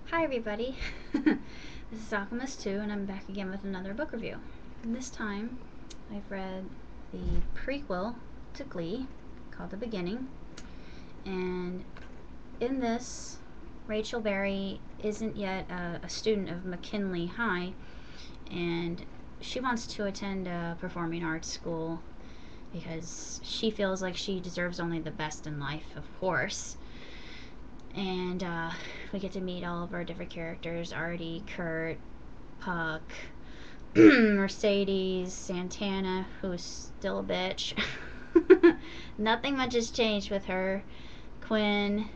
Hi everybody, this is Alchemist 2 and I'm back again with another book review. And this time I've read the prequel to Glee called The Beginning, and in this Rachel Berry isn't yet a student of McKinley High, and she wants to attend a performing arts school because she feels like she deserves only the best in life, of course. And we get to meet all of our different characters: Artie, Kurt, Puck, Mercedes, Santana, who's still a bitch. Nothing much has changed with her. Quinn,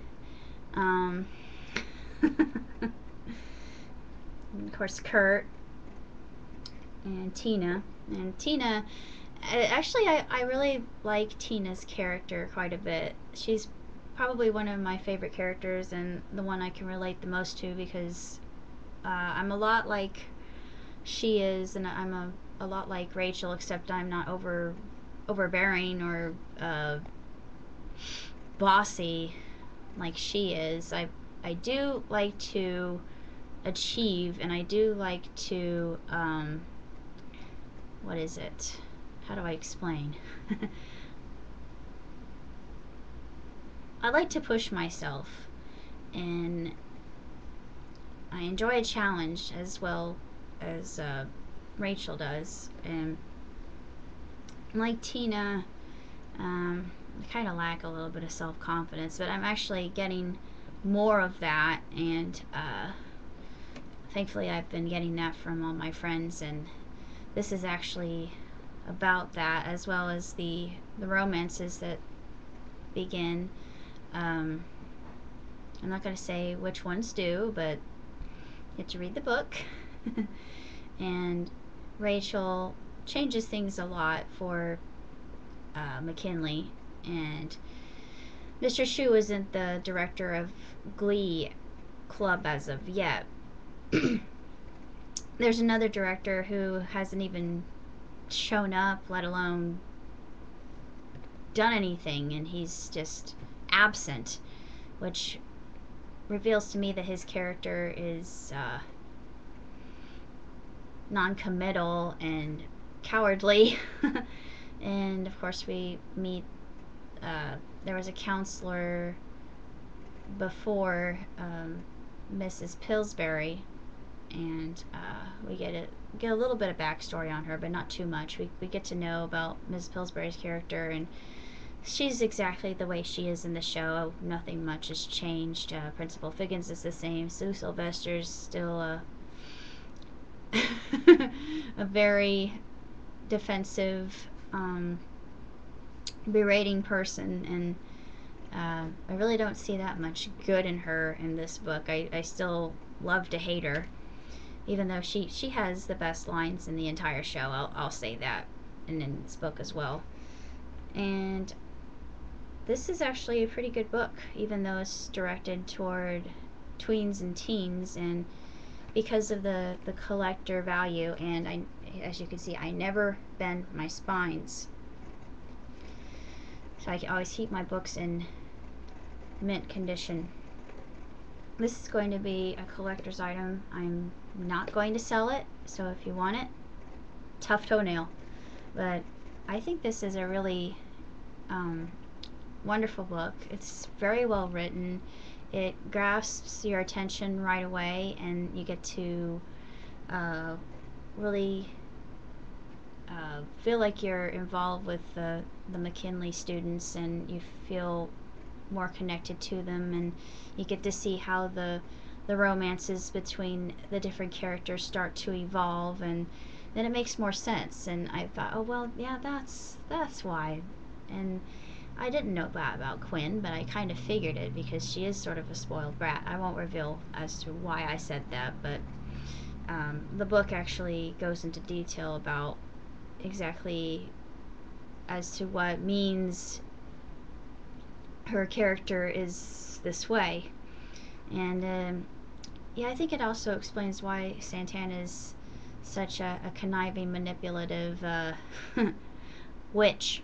um, and of course Kurt, and Tina. And Tina, actually, I really like Tina's character quite a bit. She's probably one of my favorite characters and the one I can relate the most to because I'm a lot like she is, and I'm a lot like Rachel, except I'm not overbearing or bossy like she is. I do like to achieve, and I do like to what is it? How do I explain? I like to push myself, and I enjoy a challenge as well as Rachel does. And like Tina, I kind of lack a little bit of self-confidence, but I'm actually getting more of that, and thankfully I've been getting that from all my friends, and this is actually about that, as well as the romances that begin. I'm not going to say which ones do, but you have to read the book. And Rachel changes things a lot for McKinley, and Mr. Shu isn't the director of Glee Club as of yet. There's another director who hasn't even shown up, let alone done anything, and he's just absent, which reveals to me that his character is non-committal and cowardly. And of course we meet there was a counselor before Mrs. Pillsbury, and we get a little bit of backstory on her, but not too much. We get to know about Mrs. Pillsbury's character, and she's exactly the way she is in the show. Nothing much has changed. Principal Figgins is the same. Sue Sylvester's still a a very defensive, berating person, and I really don't see that much good in her in this book. I still love to hate her, even though she has the best lines in the entire show. I'll say that, and in this book as well. And this is actually a pretty good book, even though it's directed toward tweens and teens, and because of the collector value. And as you can see, I never bend my spines, so I can always keep my books in mint condition. This is going to be a collector's item. I'm not going to sell it, so if you want it, tough toenail. But I think this is a really wonderful book. It's very well written. It grasps your attention right away, and you get to really feel like you're involved with the McKinley students, and you feel more connected to them, and you get to see how the romances between the different characters start to evolve, and then it makes more sense. And I thought, oh well, yeah, that's why. And I didn't know that about Quinn, but I kind of figured it because she is sort of a spoiled brat. I won't reveal as to why I said that, but the book actually goes into detail about exactly as to what means her character is this way. And yeah, I think it also explains why Santana is such a conniving, manipulative witch.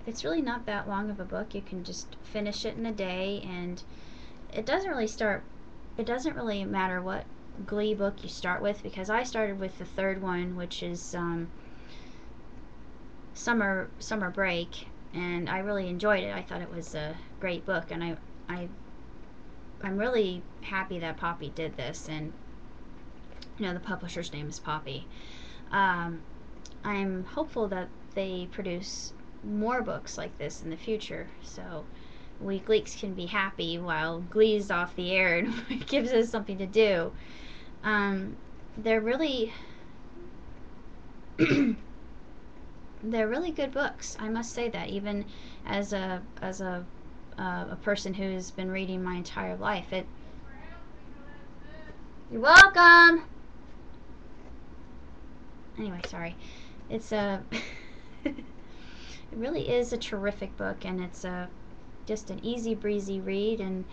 It's really not that long of a book. You can just finish it in a day, and it doesn't really start. It doesn't really matter what Glee book you start with, because I started with the third one, which is Summer Break, and I really enjoyed it. I thought it was a great book, and I I'm really happy that Poppy did this, and the publisher's name is Poppy. Um, I'm hopeful that they produce more books like this in the future, so we Gleeks can be happy while Glee's off the air and it gives us something to do. They're really they're really good books. I must say that, even as a person who's been reading my entire life. You're welcome. Anyway, sorry. It's a it really is a terrific book, and it's just an easy breezy read and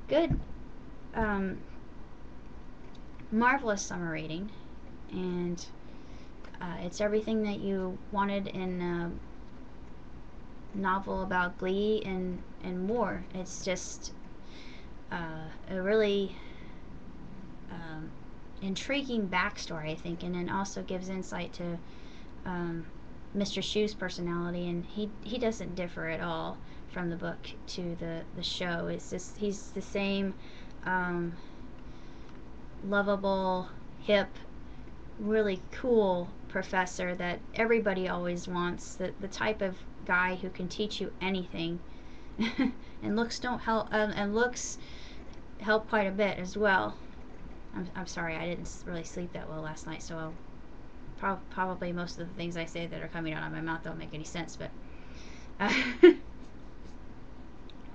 good, um, marvelous summer reading, and it's everything that you wanted in a novel about Glee and more. It's just a really intriguing backstory, I think, and then also gives insight to Mr. Shu's personality, and he doesn't differ at all from the book to the show. It's just he's the same lovable, hip, really cool professor that everybody always wants. The type of guy who can teach you anything, and looks don't help, and looks help quite a bit as well. I'm sorry, I didn't really sleep that well last night, so probably most of the things I say that are coming out of my mouth don't make any sense, but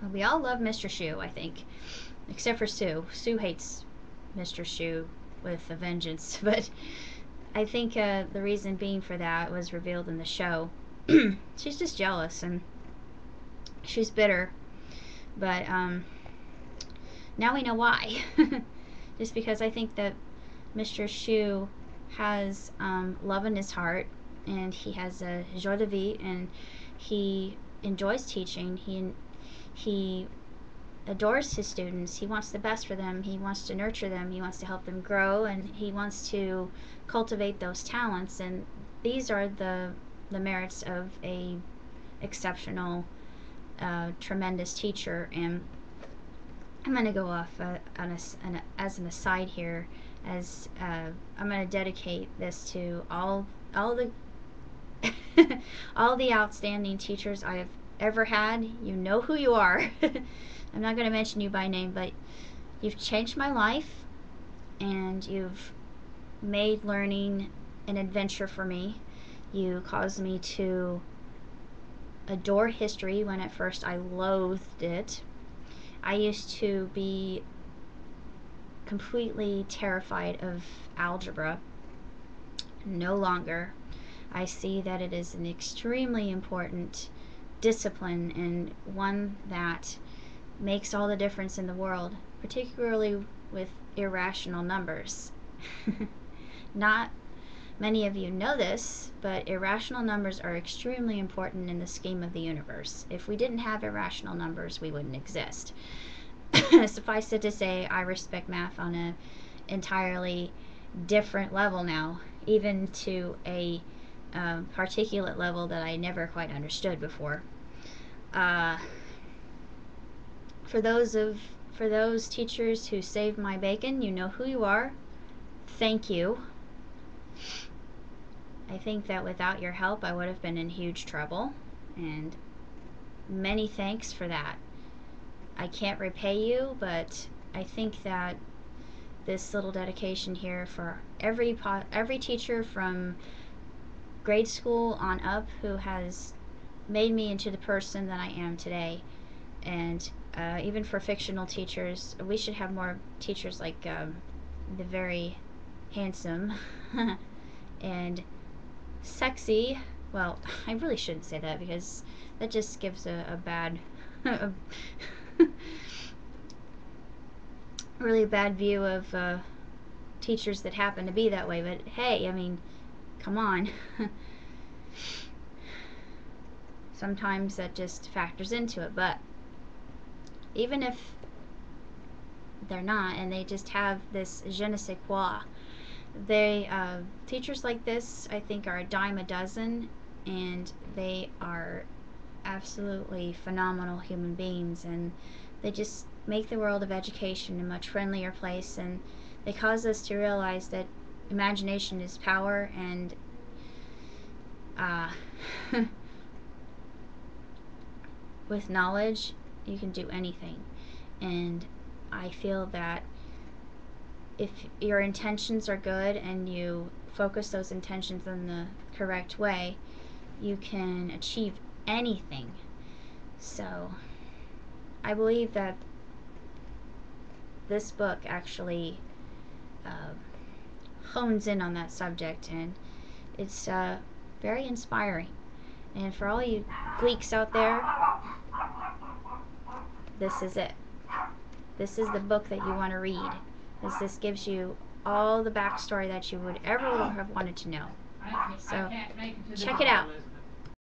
well, we all love Mr. Shu, I think, except for Sue. Sue hates Mr. Shu with a vengeance, but I think the reason being for that was revealed in the show. She's just jealous, and she's bitter, but now we know why. Just because I think that Mr. Shu has love in his heart, and he has a joie de vivre, and he enjoys teaching. He adores his students. He wants the best for them. He wants to nurture them. He wants to help them grow, and he wants to cultivate those talents. And these are the merits of a exceptional, tremendous teacher. And I'm going to go off as an aside here, as I'm going to dedicate this to all the all the outstanding teachers I have ever had. You know who you are. I'm not going to mention you by name, but you've changed my life, and you've made learning an adventure for me. You caused me to adore history when at first I loathed it. I used to be completely terrified of algebra. No longer. I see that it is an extremely important discipline, and one that makes all the difference in the world, particularly with irrational numbers. Not many of you know this, but irrational numbers are extremely important in the scheme of the universe. If we didn't have irrational numbers, we wouldn't exist. Suffice it to say, I respect math on an entirely different level now, even to a particulate level that I never quite understood before. For those teachers who saved my bacon, you know who you are. Thank you. I think that without your help, I would have been in huge trouble, and many thanks for that. I can't repay you, but I think that this little dedication here for every teacher from grade school on up who has made me into the person that I am today, and even for fictional teachers, we should have more teachers like the very handsome and sexy. Well, I really shouldn't say that, because that just gives a bad really bad view of teachers that happen to be that way. But hey, I mean, come on. Sometimes that just factors into it. But even if they're not, and they just have this je ne sais quoi. They teachers like this, I think, are a dime a dozen, and they are absolutely phenomenal human beings, and they just make the world of education a much friendlier place, and they cause us to realize that imagination is power, and uh, with knowledge you can do anything. And I feel that if your intentions are good and you focus those intentions in the correct way, you can achieve anything. So I believe that this book actually uh, hones in on that subject, and it's very inspiring. And for all you Gleeks out there, this is it. This is the book that you want to read. This gives you all the backstory that you would ever have wanted to know. So check it out.